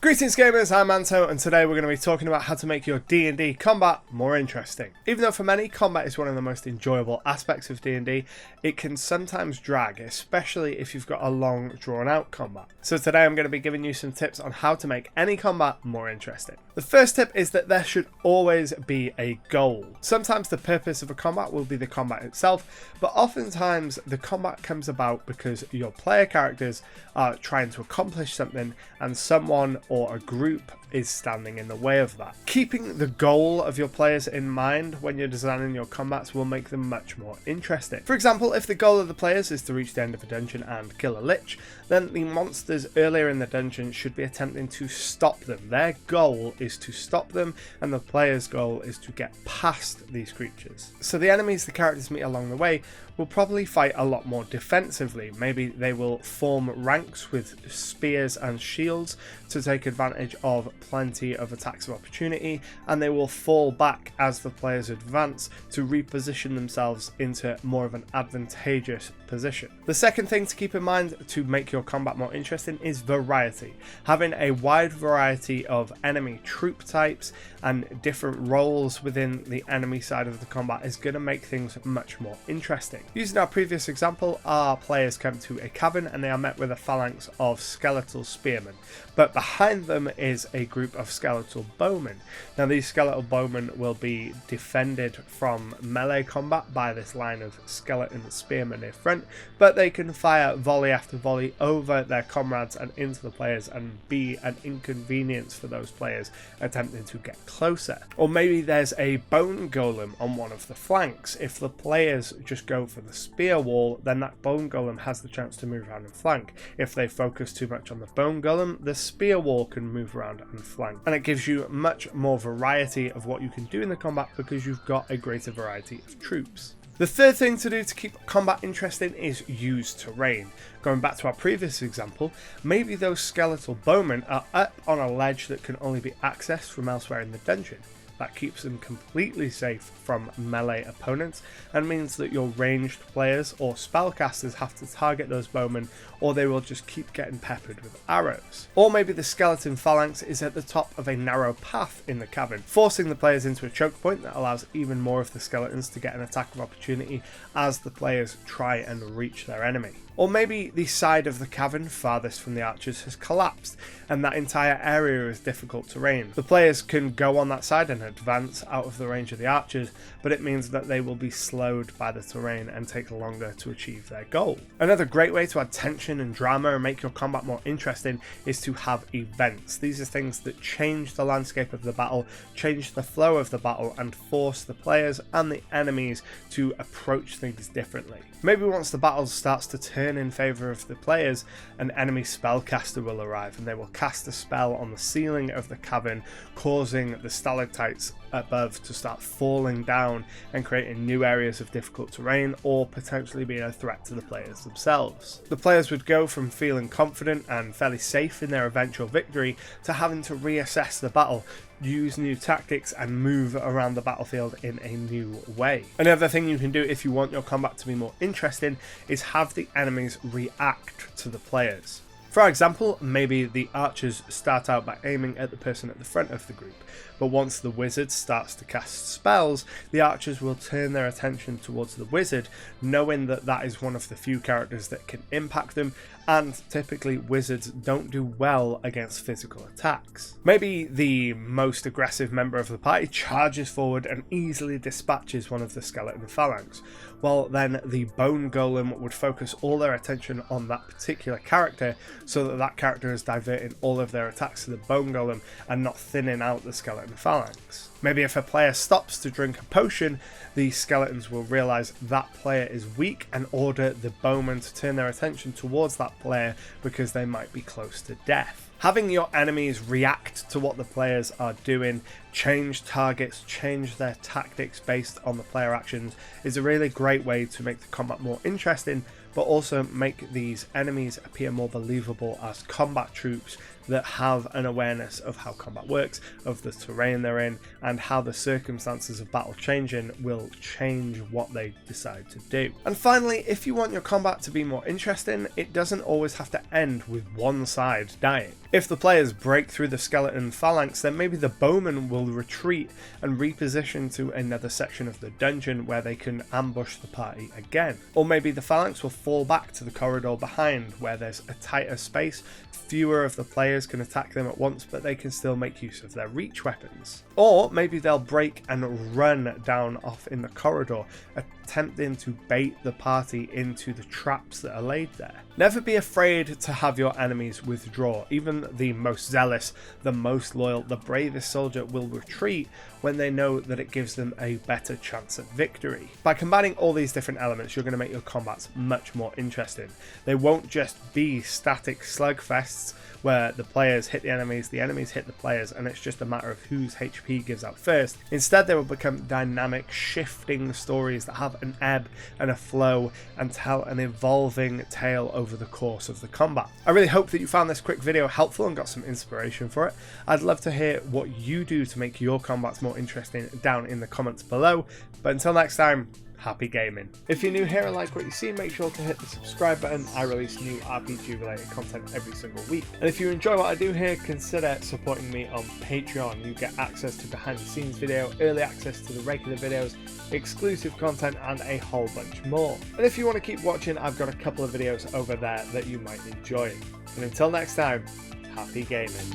Greetings gamers, I'm Anto, and today we're going to be talking about how to make your D&D combat more interesting. Even though for many, combat is one of the most enjoyable aspects of D&D, it can sometimes drag, especially if you've got a long, drawn-out combat. So today I'm going to be giving you some tips on how to make any combat more interesting. The first tip is that there should always be a goal. Sometimes the purpose of a combat will be the combat itself, but oftentimes the combat comes about because your player characters are trying to accomplish something and someone or a group is standing in the way of that. Keeping the goal of your players in mind when you're designing your combats will make them much more interesting. For example, if the goal of the players is to reach the end of a dungeon and kill a lich, then the monsters earlier in the dungeon should be attempting to stop them. Their goal is to stop them, and the player's goal is to get past these creatures. So the enemies the characters meet along the way will probably fight a lot more defensively. Maybe they will form ranks with spears and shields to take advantage of plenty of attacks of opportunity, and they will fall back as the players advance to reposition themselves into more of an advantageous position. The second thing to keep in mind to make your combat more interesting is variety. Having a wide variety of enemy troop types and different roles within the enemy side of the combat is going to make things much more interesting. Using our previous example, our players come to a cavern and they are met with a phalanx of skeletal spearmen, but behind them is a group of skeletal bowmen. Now these skeletal bowmen will be defended from melee combat by this line of skeleton spearmen in front, but they can fire volley after volley over their comrades and into the players and be an inconvenience for those players attempting to get closer. Or maybe there's a bone golem on one of the flanks. If the players just go for the spear wall, then that bone golem has the chance to move around and flank. If they focus too much on the bone golem, the spear wall can move around and flank, and it gives you much more variety of what you can do in the combat because you've got a greater variety of troops. The third thing to do to keep combat interesting is use terrain. Going back to our previous example, maybe those skeletal bowmen are up on a ledge that can only be accessed from elsewhere in the dungeon. That keeps them completely safe from melee opponents and means that your ranged players or spellcasters have to target those bowmen, or they will just keep getting peppered with arrows. Or maybe the skeleton phalanx is at the top of a narrow path in the cavern, forcing the players into a choke point that allows even more of the skeletons to get an attack of opportunity as the players try and reach their enemy. Or maybe the side of the cavern farthest from the archers has collapsed and that entire area is difficult terrain. The players can go on that side and advance out of the range of the archers, but it means that they will be slowed by the terrain and take longer to achieve their goal. Another great way to add tension and drama and make your combat more interesting is to have events. These are things that change the landscape of the battle, change the flow of the battle, and force the players and the enemies to approach things differently. Maybe once the battle starts to turn in favour of the players, an enemy spellcaster will arrive and they will cast a spell on the ceiling of the cavern, causing the stalactites above to start falling down and creating new areas of difficult terrain, or potentially being a threat to the players themselves. The players would go from feeling confident and fairly safe in their eventual victory to having to reassess the battle, use new tactics, and move around the battlefield in a new way. Another thing you can do if you want your combat to be more interesting is have the enemies react to the players. For example, maybe the archers start out by aiming at the person at the front of the group, but once the wizard starts to cast spells, the archers will turn their attention towards the wizard, knowing that that is one of the few characters that can impact them, and typically wizards don't do well against physical attacks. Maybe the most aggressive member of the party charges forward and easily dispatches one of the skeleton phalanx, while then the bone golem would focus all their attention on that particular character so that that character is diverting all of their attacks to the bone golem and not thinning out the skeleton phalanx. Maybe if a player stops to drink a potion, the skeletons will realise that player is weak and order the bowmen to turn their attention towards that player because they might be close to death. Having your enemies react to what the players are doing, change targets, change their tactics based on the player actions is a really great way to make the combat more interesting, but also make these enemies appear more believable as combat troops that have an awareness of how combat works, of the terrain they're in, and how the circumstances of battle changing will change what they decide to do. And finally, if you want your combat to be more interesting, it doesn't always have to end with one side dying. If the players break through the skeleton phalanx, then maybe the bowmen will retreat and reposition to another section of the dungeon where they can ambush the party again. Or maybe the phalanx will fall back to the corridor behind where there's a tighter space, fewer of the players can attack them at once, but they can still make use of their reach weapons. Or maybe they'll break and run down off in the corridor, attempting to bait the party into the traps that are laid there. Never be afraid to have your enemies withdraw. Even the most zealous, the most loyal, the bravest soldier will retreat when they know that it gives them a better chance at victory. By combining all these different elements, you're going to make your combats much more interesting. They won't just be static slugfests where the players hit the enemies hit the players, and it's just a matter of whose HP gives out first. Instead, they will become dynamic, shifting stories that have an ebb and a flow and tell an evolving tale over the course of the combat. I really hope that you found this quick video helpful and got some inspiration for it. I'd love to hear what you do to make your combats more interesting down in the comments below. But until next time, happy gaming. If you're new here and like what you see, make sure to hit the subscribe button. I release new RPG related content every single week. And if you enjoy what I do here, consider supporting me on Patreon. You get access to behind the scenes video, early access to the regular videos, exclusive content, and a whole bunch more. And if you want to keep watching, I've got a couple of videos over there that you might enjoy. And until next time, happy gaming.